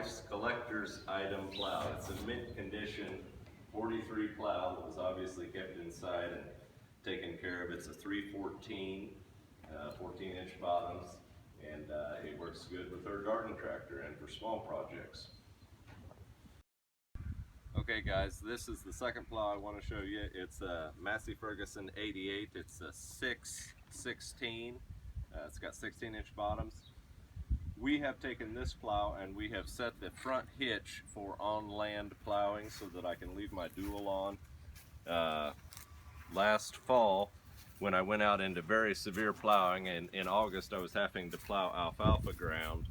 wife's collector's item plow. It's a mint condition 43 plow that was obviously kept inside and taken care of. It's a 314, 14-inch bottoms, and it works good with our garden tractor and for small projects. Okay guys, this is the second plow I want to show you. It's a Massey Ferguson 88. It's a 616. It's got 16-inch bottoms. We have taken this plow and we have set the front hitch for on-land plowing so that I can leave my dual on. Last fall, when I went out into very severe plowing, and in August I was having to plow alfalfa ground,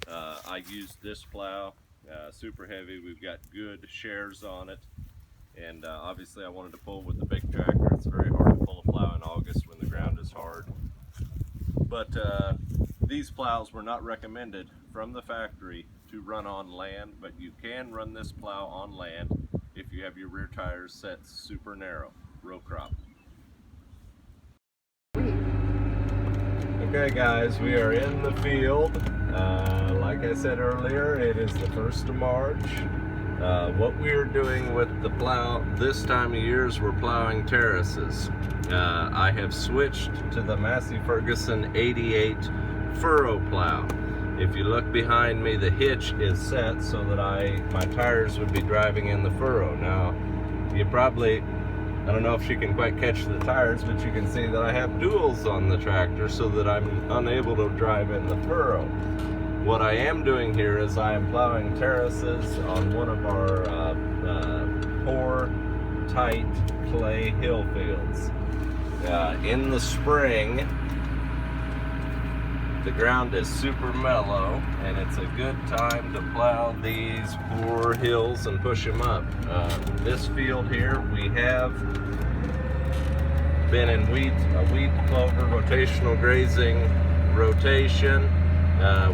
I used this plow. Super heavy. We've got good shares on it, and obviously I wanted to pull with the big tractor. It's very hard to pull a plow in August when the ground is hard. But these plows were not recommended from the factory to run on land, but you can run this plow on land if you have your rear tires set super narrow, row crop. Okay guys, we are in the field. Like I said earlier, it is the 1st of March. What we're doing with the plow this time of year is we're plowing terraces. I have switched to the Massey Ferguson 88 Furrow plow. If you look behind me, the hitch is set so that my tires would be driving in the furrow. Now, you probably, I don't know if she can quite catch the tires, but you can see that I have duals on the tractor so that I'm unable to drive in the furrow. What I am doing here is I am plowing terraces on one of our poor, tight clay hill fields. In the spring, the ground is super mellow, and it's a good time to plow these poor hills and push them up. This field here, we have been in a wheat clover rotational grazing rotation.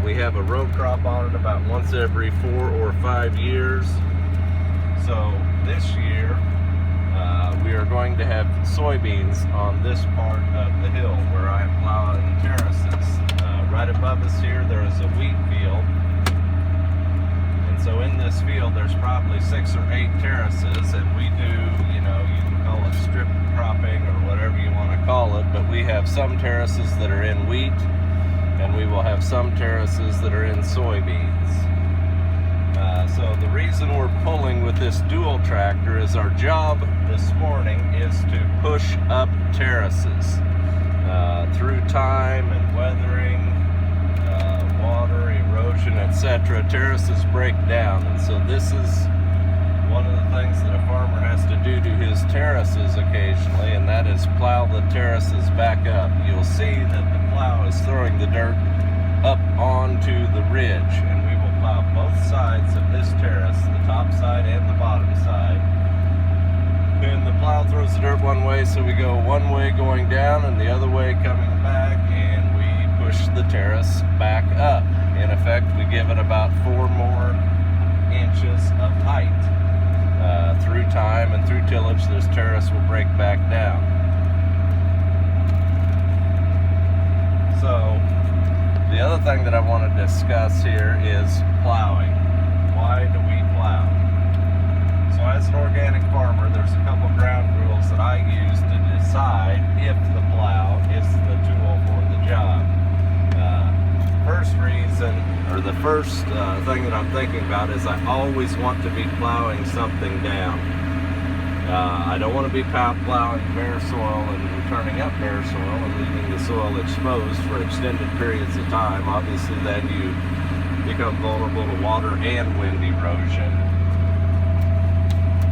We have a row crop on it about once every 4 or 5 years. So this year, we are going to have soybeans on this part of the hill where I am plowing terraces. Right above us here, there is a wheat field. And so in this field, there's probably 6 or 8 terraces, and we do, you can call it strip cropping or whatever you want to call it, but we have some terraces that are in wheat, and we will have some terraces that are in soybeans. So the reason we're pulling with this dual tractor is our job this morning is to push up terraces. Through time and weathering, water, erosion, etc., terraces break down, and so this is one of the things that a farmer has to do to his terraces occasionally, and that is plow the terraces back up. You'll see that the plow is throwing the dirt up onto the ridge, and we will plow both sides of this terrace, the top side and the bottom side. And the plow throws the dirt one way, so we go one way going down and the other way coming back, and we push the terrace back up. In effect, we give it about 4 more inches of height. Through time and through tillage, this terrace will break back down. So, the other thing that I want to discuss here is plowing. Why do we plow? So as an organic farmer, there's a couple ground rules that I use to decide if the plow is the tool for the job. First reason, or the first thing that I'm thinking about is I always want to be plowing something down. I don't want to be plowing bare soil and returning up bare soil and leaving the soil exposed for extended periods of time. Obviously then you become vulnerable to water and wind erosion.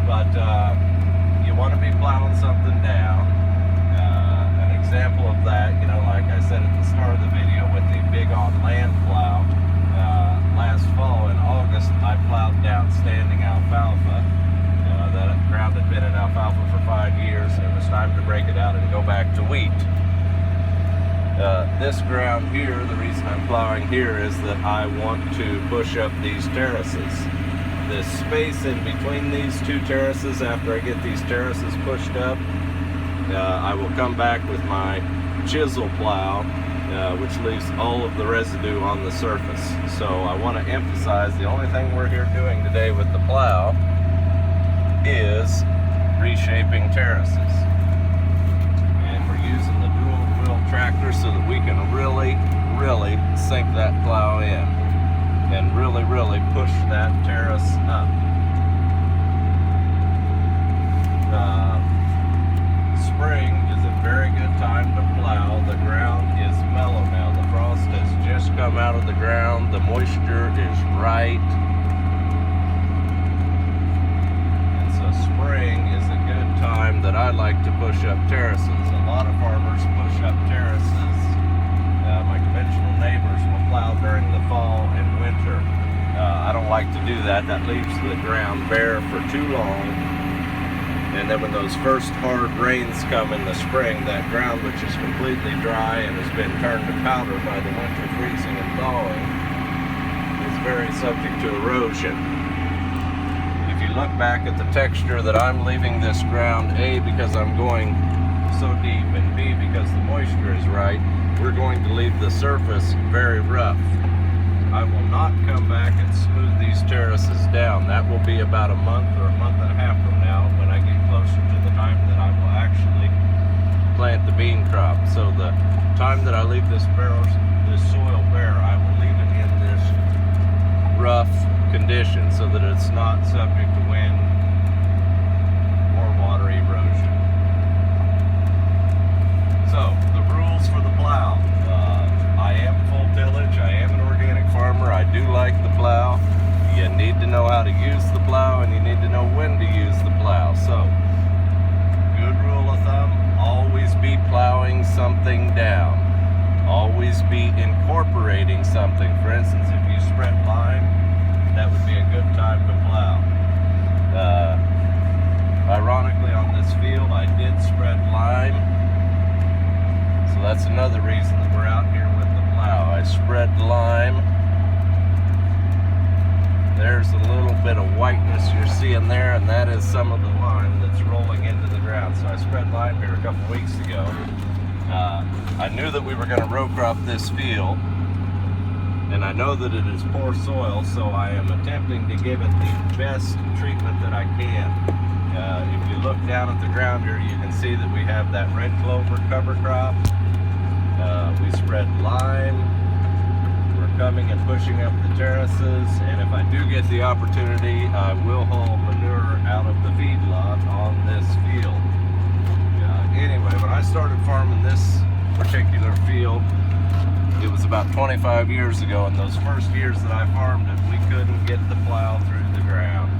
But you want to be plowing something down. An example of that, like I said at the start of the video with the big on land plow, last fall in August I plowed down standing alfalfa. That ground had been in alfalfa for 5 years, and it was time to break it out and go back to wheat. This ground here, the reason I'm plowing here is that I want to push up these terraces. The space in between these 2 terraces, after I get these terraces pushed up, I will come back with my chisel plow which leaves all of the residue on the surface. So I want to emphasize the only thing we're here doing today with the plow is reshaping terraces. And we're using the dual wheel tractor so that we can really sink that plow in and really push that terrace up. Spring is a very good time to plow. The ground is mellow now. The frost has just come out of the ground. The moisture is right. And so spring is a good time that I like to push up terraces. A lot of farmers push up terraces. My conventional neighbors will plow during the fall and winter. I don't like to do that. That leaves the ground bare for too long. And then when those first hard rains come in the spring, that ground, which is completely dry and has been turned to powder by the winter freezing and thawing, is very subject to erosion. If you look back at the texture that I'm leaving this ground, A, because I'm going so deep, and B, because the moisture is right, we're going to leave the surface very rough. I will not come back and smooth these terraces down. That will be about a month or a month and a half from now when I get closer to the time that I will actually plant the bean crop. So the time that I leave this soil bare, I will leave it in this rough condition so that it's not subject to wind or water erosion. So the rules for the plow. I am full tillage. I am an organic farmer. I do like the plow. You need to know how to use the plow, and you need to know when to use the plow. So, good rule of thumb, always be plowing something down. Always be incorporating something. For instance, if you spread lime, that would be a good time to plow. Ironically, on this field, I did spread lime. So that's another reason that we're out here with the plow. I spread lime. There's a little bit of whiteness you're seeing there, and that is some of the lime that's rolling into the ground. So I spread lime here a couple weeks ago. I knew that we were going to row crop this field, and I know that it is poor soil, so I am attempting to give it the best treatment that I can. If you look down at the ground here, you can see that we have that red clover cover crop. We spread lime. We're coming and pushing up the terraces, and if I do get the opportunity, I will haul manure out of the feedlot on this field. Anyway, when I started farming this particular field, it was about 25 years ago, and those first years that I farmed it, we couldn't get the plow through the ground.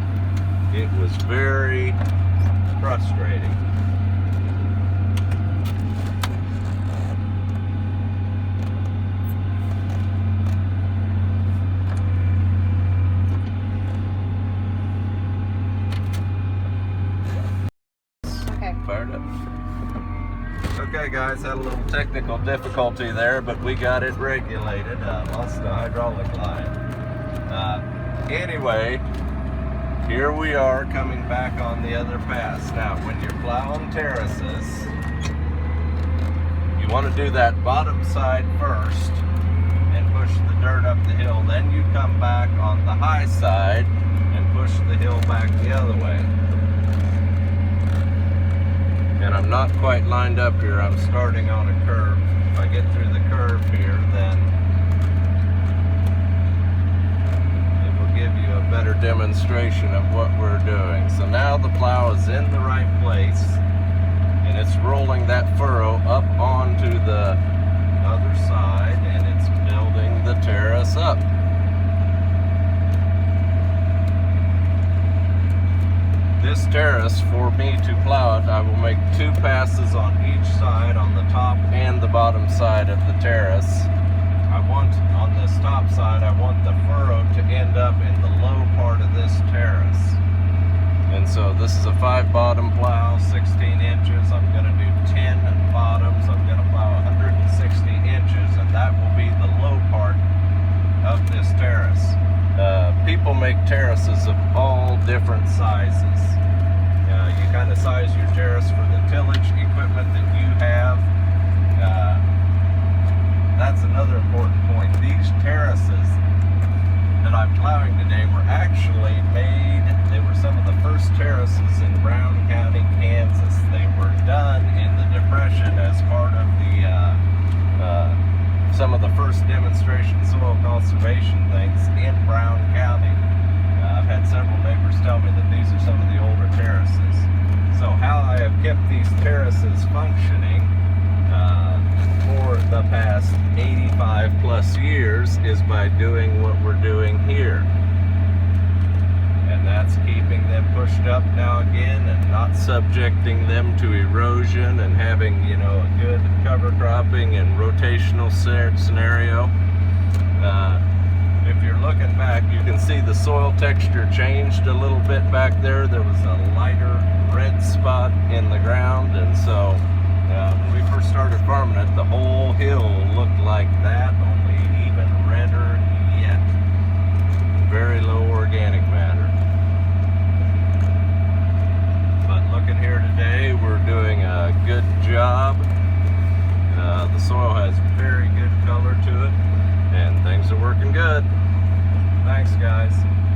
It was very frustrating. Fired up. Okay guys, had a little technical difficulty there, but we got it regulated. Lost the hydraulic line. Anyway, here we are coming back on the other pass. Now, when you're plowing terraces, you want to do that bottom side first and push the dirt up the hill. Then you come back on the high side and push the hill back the other way. And I'm not quite lined up here. I'm starting on a curve. If I get through the curve here, then it will give you a better demonstration of what we're doing. So now the plow is in the right place, and it's rolling that furrow up onto the other side, and it's building the terrace up. This terrace, for me to plow it, I will make 2 passes on each side, on the top and the bottom side of the terrace. On this top side, I want the furrow to end up in the low part of this terrace. And so this is a 5 bottom plow, 16 inches. I'm going to do 10 bottoms. I'm going to plow 160 inches, and that will be the low part of this terrace. People make terraces of all different sizes. You kind of size your terrace for the tillage equipment that you have. that's another important point. These terraces that I'm plowing today were actually made, they were some of the first terraces in Brown County, Kansas. They were done in the Depression as part of the some of the first demonstration soil conservation things in Brown County. I've had several neighbors tell me that these are some of the older terraces. So how I have kept these terraces functioning for the past 85 plus years is by doing what we're doing here. And that's keeping them pushed up now again and not subjecting them to erosion and having, you know, a good cover cropping and rotational scenario. If you're looking back, you can see the soil texture changed a little bit back there. There was a lighter red spot in the ground, and so when we first started farming it, the whole hill looked like that, only even redder yet. Very low organic matter. But looking here today, we're doing a good job. The soil has very good color to it, and things are working good. Thanks, guys.